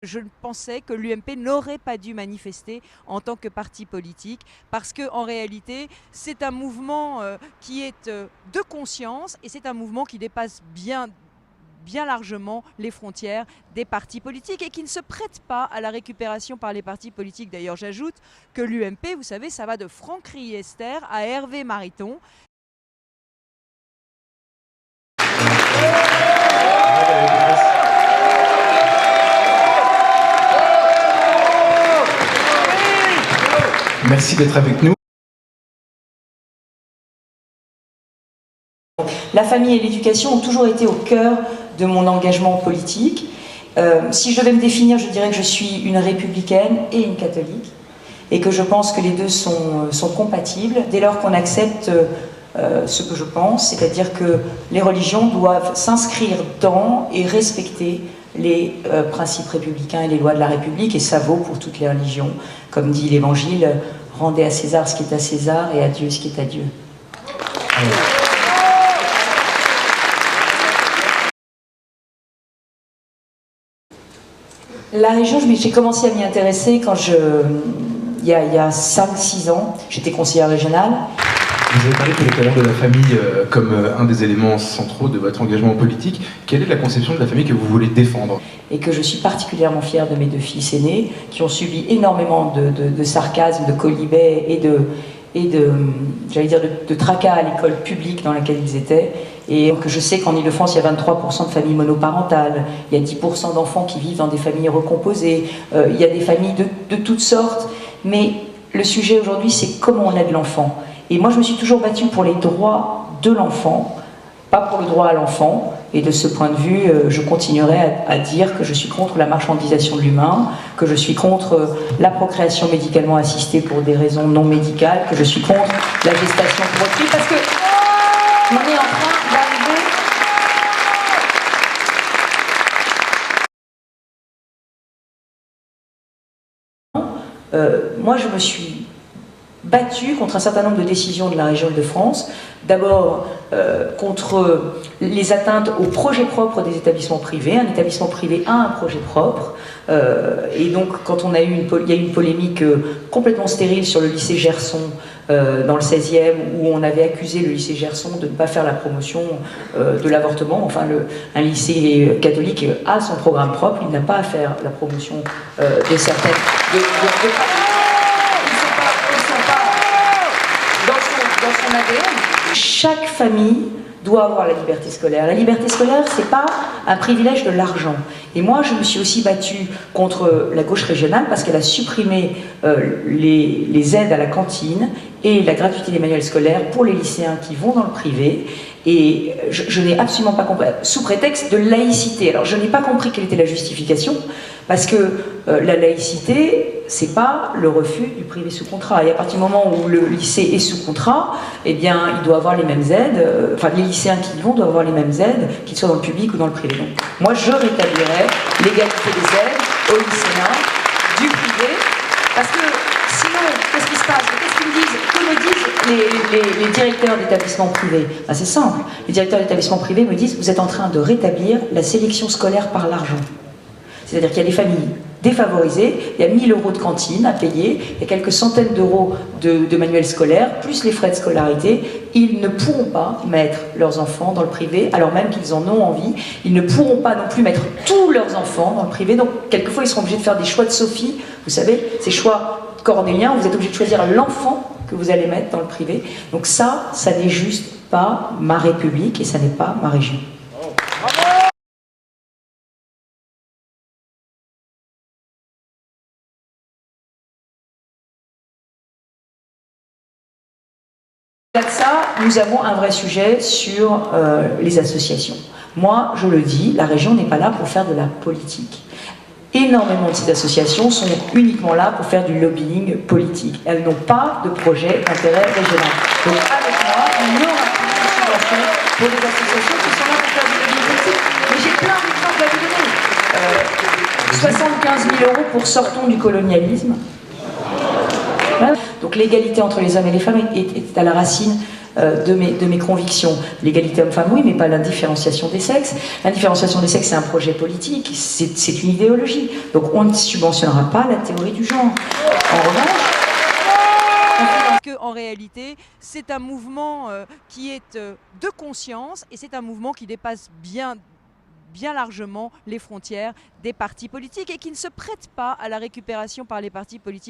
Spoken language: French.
Je pensais que l'UMP n'aurait pas dû manifester en tant que parti politique parce qu'en réalité, c'est un mouvement qui est de conscience et c'est un mouvement qui dépasse bien largement les frontières des partis politiques et qui ne se prête pas à la récupération par les partis politiques. D'ailleurs, j'ajoute que l'UMP, vous savez, ça va de Franck Riester à Hervé Mariton. Merci d'être avec nous. La famille et l'éducation ont toujours été au cœur de mon engagement politique. Si je devais me définir, je dirais que je suis une républicaine et une catholique, et que je pense que les deux sont compatibles dès lors qu'on accepte ce que je pense, c'est-à-dire que les religions doivent s'inscrire dans et respecter les principes républicains et les lois de la République, et ça vaut pour toutes les religions. Comme dit l'Évangile, rendez à César ce qui est à César et à Dieu ce qui est à Dieu. La région, j'ai commencé à m'y intéresser quand il y a 5-6 ans, j'étais conseillère régionale. Vous avez parlé tout à l'heure de la famille comme un des éléments centraux de votre engagement politique. Quelle est la conception de la famille que vous voulez défendre? Et que je suis particulièrement fière de mes 2 fils aînés, qui ont subi énormément de sarcasme, de colibets et j'allais dire, de tracas à l'école publique dans laquelle ils étaient. Et que je sais qu'en Ile-de-France, il y a 23% de familles monoparentales, il y a 10% d'enfants qui vivent dans des familles recomposées, il y a des familles de toutes sortes. Mais le sujet aujourd'hui, c'est comment on aide l'enfant. Et moi, je me suis toujours battue pour les droits de l'enfant, pas pour le droit à l'enfant. Et de ce point de vue, je continuerai à dire que je suis contre la marchandisation de l'humain, que je suis contre la procréation médicalement assistée pour des raisons non médicales, que je suis contre la gestation pour autrui, parce que on est en train d'arriver... Moi, je me suis battue contre un certain nombre de décisions de la région Île-de-France. D'abord, contre les atteintes aux projets propres des établissements privés. Un établissement privé a un projet propre. Et donc, quand il y a eu une polémique complètement stérile sur le lycée Gerson, dans le 16e, où on avait accusé le lycée Gerson de ne pas faire la promotion de l'avortement. Enfin, un lycée catholique a son programme propre, il n'a pas à faire la promotion de certaines... Dans son ADN. Chaque famille doit avoir la liberté scolaire. La liberté scolaire, c'est pas un privilège de l'argent. Et moi, je me suis aussi battue contre la gauche régionale parce qu'elle a supprimé les aides à la cantine et la gratuité des manuels scolaires pour les lycéens qui vont dans le privé. Et je n'ai absolument pas compris, sous prétexte de laïcité. Alors, je n'ai pas compris quelle était la justification, parce que la laïcité, c'est pas le refus du privé sous contrat. Et à partir du moment où le lycée est sous contrat, eh bien, il doit avoir les mêmes aides, enfin, les lycéens qui y vont doivent avoir les mêmes aides, qu'ils soient dans le public ou dans le privé. Donc, moi, je rétablirais l'égalité des aides aux lycéens du privé, parce que sinon, qu'est-ce qui se passe? Que me disent les directeurs d'établissements privés? Ben, c'est simple. Les directeurs d'établissements privés me disent: vous êtes en train de rétablir la sélection scolaire par l'argent. C'est-à-dire qu'il y a des familles défavorisées, il y a 1 000 € de cantine à payer, il y a quelques centaines d'euros de manuels scolaires, plus les frais de scolarité. Ils ne pourront pas mettre leurs enfants dans le privé, alors même qu'ils en ont envie. Ils ne pourront pas non plus mettre tous leurs enfants dans le privé. Donc, quelquefois, ils seront obligés de faire des choix de Sophie. Vous savez, ces choix cornéliens, vous êtes obligés de choisir l'enfant que vous allez mettre dans le privé. Donc ça n'est juste pas ma République et ça n'est pas ma région. Au-delà de ça, nous avons un vrai sujet sur les associations. Moi, je le dis, la région n'est pas là pour faire de la politique. Énormément de ces associations sont uniquement là pour faire du lobbying politique. Elles n'ont pas de projet d'intérêt régional. Donc avec moi, il n'y aura plus de subventions pour les associations qui sont là pour faire du lobbying politique. Mais j'ai plein d'exemples à vous donner. 75 000 € pour Sortons du colonialisme. Donc l'égalité entre les hommes et les femmes est à la racine de mes convictions. L'égalité homme-femme, oui, mais pas l'indifférenciation des sexes. L'indifférenciation des sexes, c'est un projet politique, c'est une idéologie. Donc on ne subventionnera pas la théorie du genre. En revanche, en réalité, c'est un mouvement qui est de conscience et c'est un mouvement qui dépasse bien largement les frontières des partis politiques et qui ne se prête pas à la récupération par les partis politiques